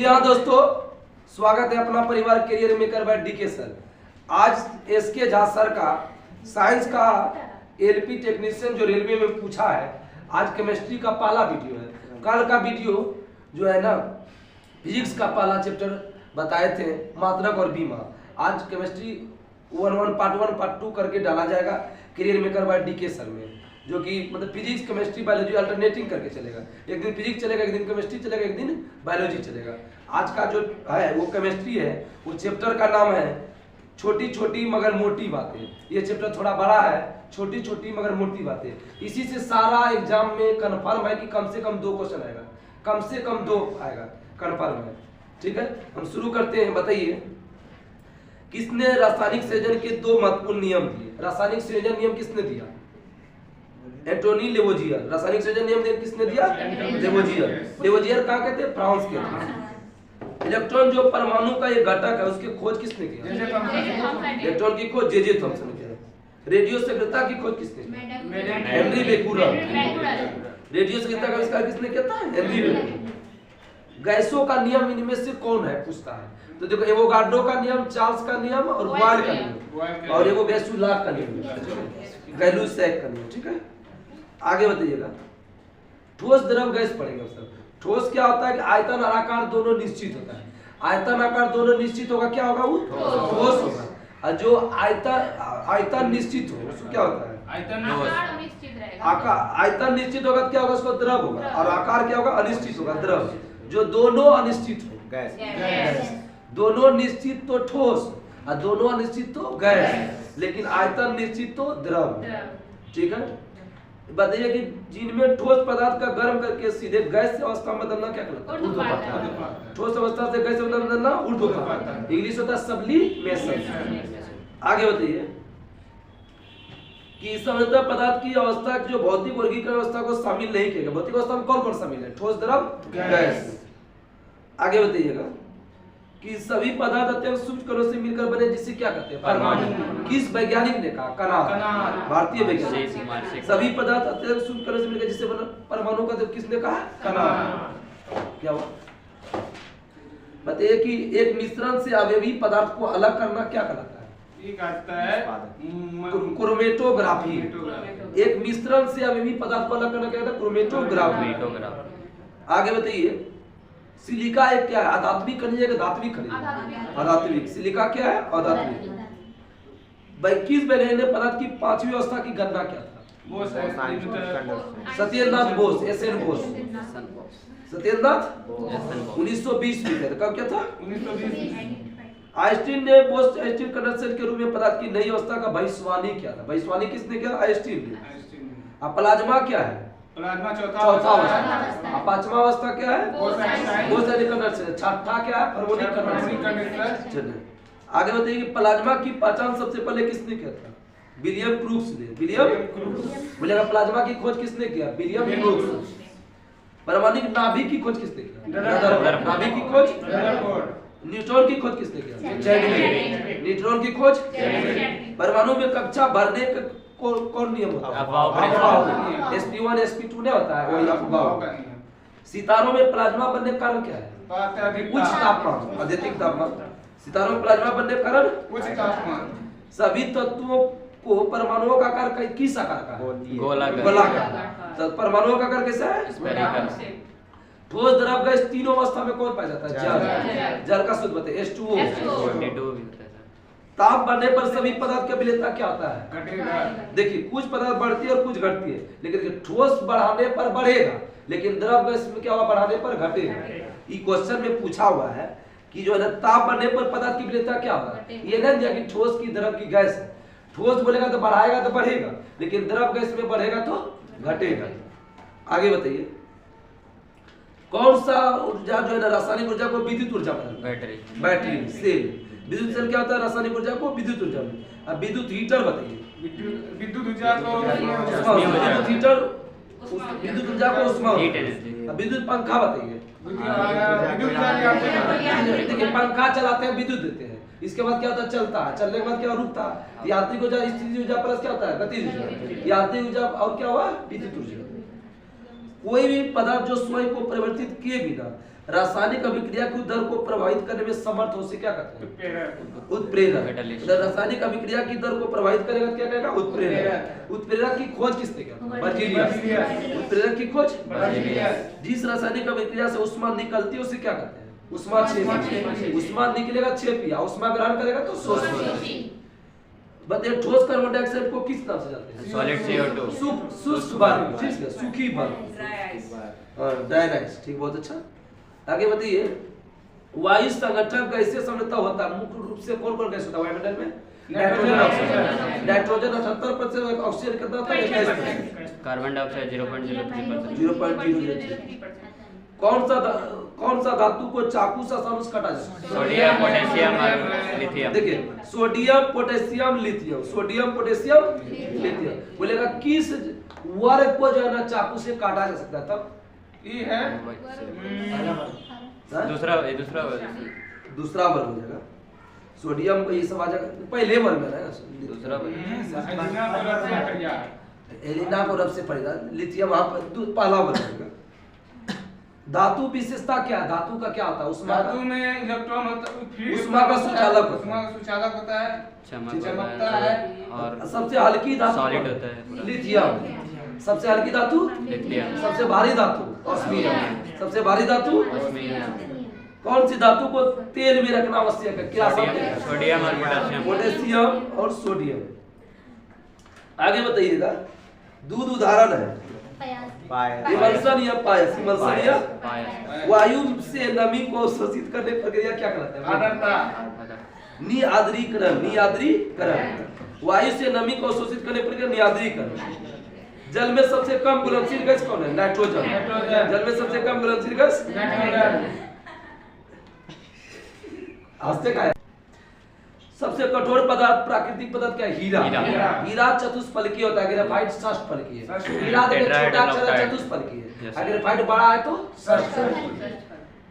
जी हाँ दोस्तों, स्वागत है अपना परिवार career maker by DK sir. आज एसके झा सर का साइंस का एलपी टेक्नीशियन जो रेलवे में पूछा है, आज केमिस्ट्री का पहला वीडियो है। कल का वीडियो जो है ना, फिजिक्स का पहला चैप्टर बताए थे, मात्रक और बीमा। आज केमिस्ट्री 1 पार्ट 1 पार्ट 2 करके डाला जाएगा career maker by DK sir में, जो कि मतलब फिजिक्स केमिस्ट्री बायोलॉजी अल्टरनेटिंग करके चलेगा। एक दिन फिजिक्स चलेगा, एक दिन केमिस्ट्री चलेगा, एक दिन बायोलॉजी चलेगा। आज का जो है वो केमिस्ट्री है। वो चैप्टर का नाम है छोटी छोटी मगर मोटी बातें। ये चैप्टर थोड़ा बड़ा है, छोटी छोटी मगर मोटी बातें। इसी से सारा एग्जाम में कन्फर्म है कि कम से कम 2 क्वेश्चन आएगा, कम से कम 2 आएगा, कन्फर्म है। ठीक है, हम शुरू करते हैं। बताइए, किसने रासायनिक संयोजन के 2 महत्वपूर्ण नियम दिए? रासायनिक संयोजन नियम किसने दिया? एंटोनी लेवोजियर। रासायनिक संयोजन नियम किसने दिया? लेवोजियर। लेवोजियर कहाँ के थे? फ्रांस के थे। इलेक्ट्रॉन जो परमाणु का एक घटक है, उसकी खोज किसने किया? इलेक्ट्रॉन की खोज जे थॉमसन ने किया। रेडियो सक्रियता की खोज किसने की? हेनरी बेकुलर। रेडियो सक्रियता का आविष्कार किसने किया था? हेनरी बेकुलर। गैसों का नियम इनमें से कौन है, पूछता है। तो देखो, एवोगाड्रो का नियम, चार्ल्स का नियम और बॉयल का नियम, और एगो गैसुलाक का नियम, गैलुसैक का नियम। ठीक है, आगे बताइएगा। ठोस द्रव गैस पढ़ेंगे सर। ठोस क्या होता है कि आयतन और आकार दोनों निश्चित होता है। आयतन आकार दोनों निश्चित होगा, क्या होगा? वो ठोस होगा। और जो आयतन निश्चित हो उसको क्या होता है? आयतन निश्चित होगा, क्या होगा? उसको द्रव होगा। और आकार क्या होगा? अनिश्चित होगा, द्रव। जो दोनों अनिश्चित हो, गैस। दोनों निश्चित तो ठोस और दोनों अनिश्चित तो गैस, लेकिन आयतन निश्चित तो द्रव। ठीक है, बताइए कि जिनमें ठोस पदार्थ का गर्म करके सीधे गैस अवस्था में बदलना क्या कहलाता है? ऊर्ध्वपात। ठोस अवस्था से गैस में बदलना ऊर्ध्वपात। इंग्लिश होता है सब्लिमेशन। आगे बताइए कि सामान्यतः पदार्थ की अवस्था जो भौतिक वर्गीकरण अवस्था को शामिल नहीं किया। भौतिक अवस्था में कौन कौन शामिल है? ठोस, द्रव, गैस। आगे बताइएगा कि सभी पदार्थ अत्यंत सूक्ष्म कणों से मिलकर बने, जिसे क्या कहते हैं? परमाणु। किस वैज्ञानिक ने कहा? कनार, भारतीय वैज्ञानिक। सभी पदार्थ अत्यंत सूक्ष्म कणों से मिलकर जिसे बना परमाणु का, किसने कहा? कनार। क्या हुआ? बताइए कि एक मिश्रण से अवयवी पदार्थ को अलग करना क्या कहलाता है? ये कहता है क्रोमेटोग्राफी। एक मिश्रण से अवयवी पदार्थ को अलग करना क्या कहता है? क्रोमेटोग्राफी। आगे बताइए, सिलिका एक क्या है? अधात्विक खनिज है कि धात्विक खनिज? अधात्विक। सिलिका क्या है? अधात्विक। किस वैज्ञानिक ने पदार्थ की 5वीं अवस्था की गणना किया था? सत्येंद्रनाथ बोस, एसएन बोस। सत्येंद्रनाथ 1920 में किया था। कब किया था? 1920। आइंस्टीन ने बोस आइंस्टीन कंडेंसर के रूप में पदार्थ की नई अवस्था का भविष्यवाणी किया था। भविष्यवाणी किसने किया? आइंस्टीन ने। प्लाज्मा क्या है? प्लाज्मा चौथा अवस्था। 5वां अवस्था क्या है? Bose-Einstein condenser. छठा क्या है? Harmonic condenser. आगे बताइए कि प्लाज्मा की पहचान सबसे पहले किसने किया था? विलियम क्रूक्स ने। William crooks. बोलेगा प्लाज्मा की खोज किसने किया? William crooks. परमाणु नाभिक की खोज किसने किया? नाभिक की खोज न्यूट्रॉन की खोज किसने किया? चैडविक। न्यूट्रॉन की खोज। परमाणु में कक्षा भरने का कौन नियम होता है? अफबाउ। sp1 sp2 नहीं होता है, वही अफबाउ। सितारों में प्लाज्मा बनने का कारण क्या है? उच्च तापमान, अत्यधिक तापमान। सितारों में प्लाज्मा बनने का कारण उच्च तापमान। सभी तत्वों को परमाणुओं का आकार किस आकार का है? गोलाकार। तो परमाणुओं का आकार कैसा है? स्फेरिकल। ठोस, द्रव, गैस तीनों अवस्था में कौन पाया जाता है? जल। जल का शुद्ध बताइए। H2O। ताप बढ़ने पर सभी पदार्थ का विलेयता क्या होता है? देखिए, कुछ पदार्थ बढ़ती है और कुछ घटती है, लेकिन ठोस बढ़ाने पर बढ़ेगा, लेकिन द्रव गैस में क्या हुआ? बढ़ाने पर घटेगा। ये क्वेश्चन में पूछा हुआ है कि जो है ना, ताप बढ़ने पर पदार्थ की विलेयता क्या होगा? ये नहीं दिया कि ठोस की, द्रव की, गैस है। ठोस बोलेगा तो बढ़ाएगा तो बढ़ेगा, लेकिन द्रव गैस में बढ़ेगा तो घटेगा। आगे बताइए, कौन सा ऊर्जा जो है ना, रासायनिक ऊर्जा को विद्युत ऊर्जा बनाता है? Battery, cell. विद्युत सेल क्या होता है? रासायनिक ऊर्जा को विद्युत ऊर्जा में। अब विद्युत हीटर बताइए। विद्युत ऊर्जा को विद्युत हीटर, विद्युत ऊर्जा को उष्मा। अब विद्युत पंखा बताइए। देखिए, पंखा चलाते हैं, विद्युत देते हैं, इसके बाद क्या होता है? चलता है। चलने के बाद क्या रुकता है? यांत्रिक ऊर्जा, स्थितिज ऊर्जा प्लस क्या होता है? गतिज ऊर्जा। यांत्रिक ऊर्जा और क्या हुआ? विद्युत ऊर्जा। कोई भी पदार्थ जो स्वयं को परिवर्तित किए बिना रासायनिक अभिक्रिया की दर को प्रभावित करने में समर्थ हो, उसे क्या कहते हैं? उत्प्रेरक। उत्प्रेरक। कैटलिस्ट। तो रासायनिक अभिक्रिया की दर को प्रभावित करेगा तो क्या कहेगा? उत्प्रेरक। उत्प्रेरक की खोज किसने किया? बर्जीलियस। उत्प्रेरक की खोज बर्जीलियस। जिस रासायनिक अभिक्रिया से ऊष्मा निकलती है उसे क्या कहते हैं? ऊष्माक्षेपी। ऊष्मा निकलेगा क्षेपी, ऊष्मा ग्रहण करेगा तो शोषी। बताइए ठोस कार्बन डाइऑक्साइड को किस नाम से जानते हैं? Solid CO2। शुष्क बर्फ, ठीक है, सूखी बर्फ, ड्राई आइस। ठीक, बहुत अच्छा। आगे बताइए वायु संगठन कैसे समृद्धता होता है? मुख्य रूप से कौन कौन गैस होता है वायुमंडल में? Nitrogen oxygen. नाइट्रोजन 78% ऑक्सीजन कितना होता है? 21%। Carbon dioxide 0.03%। 0.003%। कौन सा धातु को चाकू से आसानी से काटा जा सकता है? सोडियम, पोटेशियम और लिथियम। देखिए sodium potassium lithium, sodium potassium lithium. बोलेगा किस वर्ग को जो है ना चाकू से काटा जा सकता है? तब ई है दूसरा दूसरा वर्ग हो जाएगा। सोडियम को ये सब आ जाएगा पहले वर्ग में ना। दूसरा एलिना को रब से पड़ेगा, लिथियम वहां पर पहला वर्ग होगा। धातु विशेषता क्या है? धातु का क्या होता है? ऊष्मा का- धातु में इलेक्ट्रॉन होता है, ऊष्मा का सुचालक होता है। ऊष्मा का सुचालक होता है, चमकता चमकता है। और सबसे हल्की धातु सॉलिड होता है पूरा। लिथियम। सबसे हल्की धातु लिथियम। सबसे भारी धातु ऑस्मियम। सबसे भारी धातु ऑस्मियम। कौन सी धातु को तेल में रखना आवश्यक है? क्या समझे? सोडियम और पोटेशियम। पोटेशियम और सोडियम। आगे बताइएगा दूध उदाहरण है इमल्सन या पायस। इमल्सन या पायस। वायु से नमी को शोषित करने की प्रक्रिया क्या कहलाते हैं? आर्द्रता। निआद्रीकरण। निआद्रीकरण वायु से नमी को शोषित करने की प्रक्रिया निआद्रीकरण। जल में सबसे कम घुलनशील गैस कौन है? नाइट्रोजन। नाइट्रोजन। जल में सबसे कम घुलनशील गैस नाइट्रोजन। हंसते का है। सबसे कठोर पदार्थ प्राकृतिक पदार्थ क्या है? हीरा। हीरा। हीरा चतुष्फलकीय होता है, ग्रेफाइट षष्ठफलकीय है। षष्ठफलकीय। हीरा देखिए टेट्राहेड्रल छोटा अक्षर है, ऑक्साइड। चतुष्फलकीय है। Yes, अगर sir। ग्रेफाइट बड़ा है तो षष्ठफलकीय।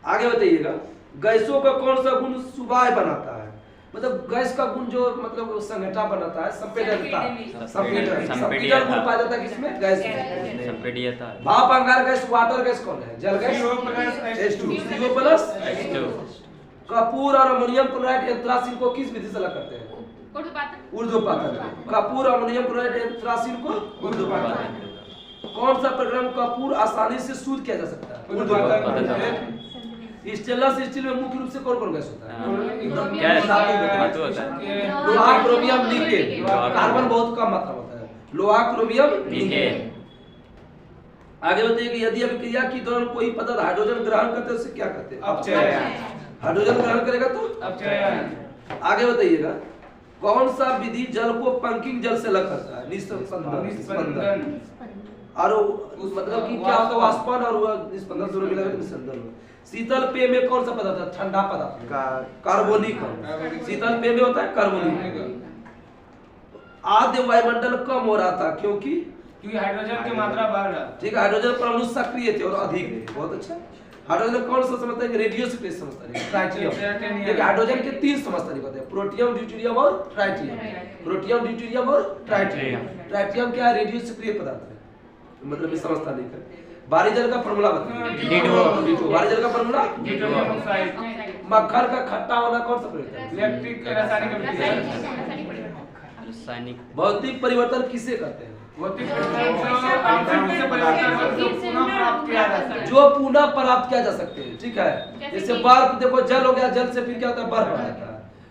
आगे बताइएगा गैसों का कौन सा गुण सुवाय बनाता है? मतलब गैस का गुण जो मतलब संघटना बनाता है संपीड़नता। संपीड़न गुण पाया जाता है किसमें? गैस में। संपीड़ितता। भाप अंगार गैस वाटर गैस कौन है? जल gas CO plus H2। CO plus H2। Kapoor और अमोनियम क्लोराइड एंथ्रासिन को किस विधि से अलग करते हैं? ऊर्ध्वपातन। कपूर अमोनियम क्लोराइड एंथ्रासिन को ऊर्ध्वपातन। कौन सा प्रक्रम कपूर आसानी से शुद्ध किया जा सकता है? ऊर्ध्वपातन। स्टेनलेस स्टील में मुख्य रूप से कौन कौन गैस होता है? क्या है? धातु होता है। लोहा क्रोमियम निकेल। कार्बन बहुत कम मात्रा में होता है। लोहा क्रोमियम निकेल। आगे बताइए कि यदि अभिक्रिया की दौरान कोई पदार्थ हाइड्रोजन ग्रहण करते हैं उसे क्या कहते हैं? अपचयन। हाइड्रोजन ग्रहण करेगा तो अपचयन। आगे बताइएगा कौन सा विधि जल को पंकिंग जल से अलग करता है? निस्पंदन। और मतलब कि क्या होता है? वाष्पन और वह निस्पंदन दोनों मिला के निस्पंदन। शीतल पेय में कौन सा पदार्थ है? ठंडा पदार्थ कार्बोनिक। शीतल पेय में होता है कार्बोनिक। आद्य वायुमंडल कम हो रहा था क्योंकि हाइड्रोजन की मात्रा बढ़ रहा है। ठीक है हाइड्रोजन परमाणु सक्रिय थे और अधिक थे। बहुत अच्छा। हाइड्रोजन कौन सा समझता है? रेडियो सक्रिय समझता है। ट्राइटियम। देखिए हाइड्रोजन के 3 समस्थानिक होते हैं, प्रोटियम, ड्यूटेरियम और ट्राइटियम। प्रोटियम, ड्यूटेरियम और ट्राइटियम। ट्राइटियम क्या है? रेडियो सक्रिय पदार्थ है, मतलब ये समस्थानिक है। भारी जल का फार्मूला बताइए। D2O। भारी जल का फार्मूला डिटोनियम ऑक्साइड। मक्खन का खट्टा होना कौन सा प्रक्रिया है? इलेक्ट्रिक रासायनिक अभिक्रिया। रासायनिक। भौतिक परिवर्तन किसे कहते हैं? भौतिक परिवर्तन आंतरिक से परिवर्तन जो पुनः प्राप्त किया जा सकता है। जो पुनः प्राप्त किया जा सकते हैं। ठीक है जैसे बर्फ, देखो जल हो गया, जल से फिर क्या होता है? बर्फ हो जाता है।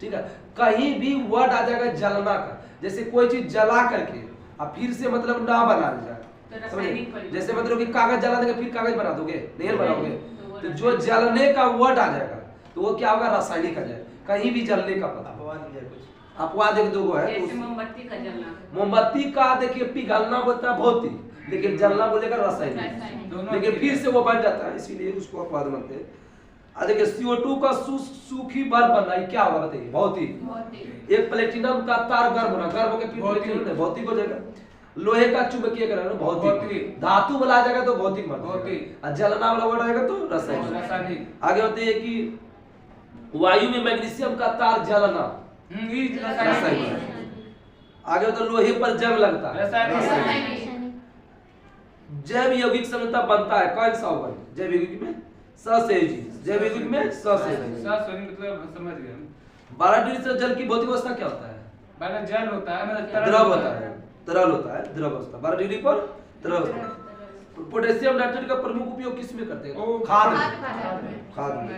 ठीक है कहीं भी वर्ड आ जाएगा जलना का, जैसे कोई चीज जला करके अब फिर से मतलब ना बना जाए, समझे? जैसे मतलब कि कागज जला देंगे फिर कागज बना दोगे? नहीं बनाओगे। तो जो जलने का वर्ड आ जाएगा तो वो क्या होगा? रासायनिक आ जाएगा। कहीं भी जलने का पता अपवाद एक दो है तो मोमबत्ती का जलना। मोमबत्ती का देखिए पिघलना बोलता है भौतिक, लेकिन जलना बोलेगा रासायनिक। लेकिन फिर से वो बन जाता है, इसीलिए उसको अपवाद मानते हैं। देखिए CO2 का सूखी बर्फ बनना ये क्या होगा बताइए? भौतिक। एक प्लेटिनम का तार गर्म होना, गर्म होकर फिर प्लेटिनम भौतिक हो जाएगा। लोहे का चुंबकीयकरण भौतिक। धातु वाला आ जाएगा तो भौतिक भौतिक। और जलना वाला वर्ड आएगा तो रासायनिक। आगे होते हैं कि वायु में मैग्नीशियम का तार जलना रासायनिक। आगे होता है लोहे पर जंग लगता है रासायनिक। जैव यौगिक समता बनता है कौन सा होगा? जैव यौगिक में स से जी, जैव यौगिक में स से जी। मतलब समझ गए। 12 डिग्री से जल की भौतिक अवस्था क्या होता है? पहले जल होता है, मतलब तरल द्रव होता है, तरल होता है, द्रव अवस्था। 12 डिग्री पर द्रव अवस्था। पोटेशियम नाइट्रेट का प्रमुख उपयोग किस में करते हैं? खाद में। खाद में।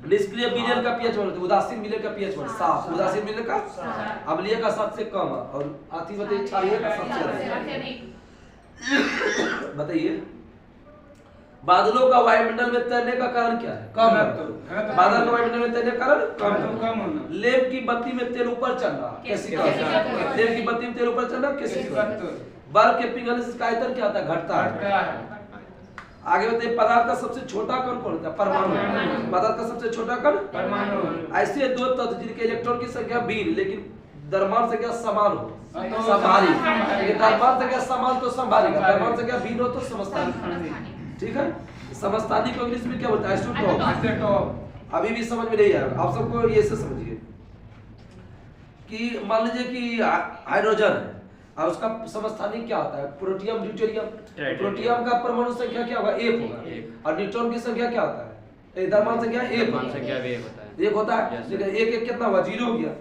निष्क्रिय विलयन का पीएच मान, उदासीन विलयन का पीएच मान 7, उदासीन विलयन का अम्लीय का 7 से कम है और अतिवत क्षारीय का 7 से अधिक। बताइए बादलों का वायुमंडल में तैरने का कारण क्या है? कम है। बादल का वायुमंडल में तैरने का कारण कम होना। लेप की बत्ती में तेल ऊपर चढ़ना कैसे? लेप की बत्ती में तेल ऊपर चढ़ना कैसे? बर्फ के पिघलने से इसका आयतन क्या होता है? घटता है। आगे बताइए पदार्थ का सबसे छोटा कण कौन होता है? परमाणु। पदार्थ का सबसे छोटा कण परमाणु। ऐसे दो तत्व जिनके इलेक्ट्रॉन की संख्या भिन्न लेकिन द्रव्यमान संख्या समान हो, समभारी। द्रव्यमान संख्या समान तो समभारी, द्रव्यमान संख्या भिन्न हो तो समस्थानिक। ठीक है, समस्थानिक को इंग्लिश में क्या बोलते हैं? आइसोटोप। अभी भी समझ में नहीं आया, आप सबको ये से समझिए कि मान लीजिए कि हाइड्रोजन है और उसका समस्थानिक क्या होता है? Protium, deuterium. प्रोटियम का परमाणु संख्या क्या होगा? 1 होगा। और न्यूट्रॉन की संख्या क्या होता है? द्रव्यमान संख्या 1 होता है। 1 होता है। ठीक है, 1 कितना हुआ? 0 हो गया।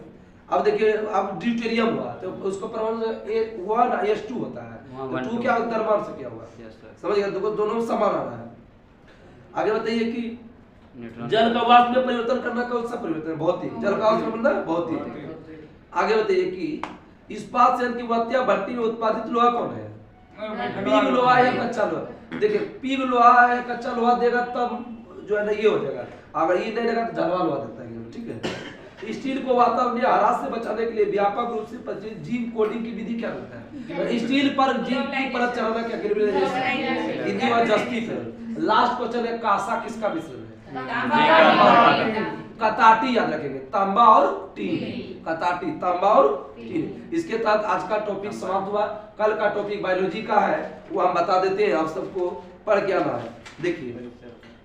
अब देखिए अब ड्यूटेरियम हुआ तो उसको परमाणु 1 हुआ ना, H2 होता है। तो 2 क्या द्रव्यमान से क्या हुआ? समझ गए? देखो दोनों समान आ रहा है। आगे बताइए कि जल का वाष्प में परिवर्तन करना कौन सा परिवर्तन है? भौतिक। जल का वाष्प में बनना भौतिक। आगे बताइए कि इस्पात संयंत्र की वत्या भट्टी में उत्पादित लोहा कौन है? पीग लोहा है कच्चा लोहा? देखिए पीग लोहा है कच्चा लोहा देगा तब जो है ना ये हो जाएगा, अगर ये नहीं देगा तो जलवा लोहा देता है। ठीक है, स्टील को वातावरणीय ह्रास से बचाने के लिए व्यापक रूप से प्रचलित जीन कोडिंग की विधि क्या होता है? स्टील पर जीन की परत चढ़ाना क्या हिंदी में जस्ती फिर। लास्ट क्वेश्चन है कांसा किसका मिश्रण है? कताटी याद रखेंगे, तांबा और टीन। कताटी, तांबा और टीन। इसके तहत आज का टॉपिक समाप्त हुआ। कल का टॉपिक बायोलॉजी का है, वो हम बता देते हैं, आप सबको पढ़ के आना है। देखिए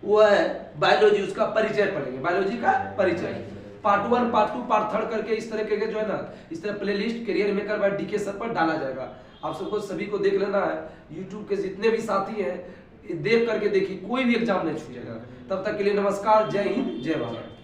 वो है बायोलॉजी, उसका परिचय पढ़ेंगे, बायोलॉजी का परिचय। पार्ट 1, पार्ट 2, पार्ट 3 करके इस तरह के जो है ना, इस तरह playlist career maker by DK sir पर डाला जाएगा। आप सबको सभी को देख लेना है। यूट्यूब के जितने भी साथी हैं देख करके देखिए, कोई भी एग्जाम नहीं छूटेगा। तब तक के लिए नमस्कार, जय हिंद, जय भारत।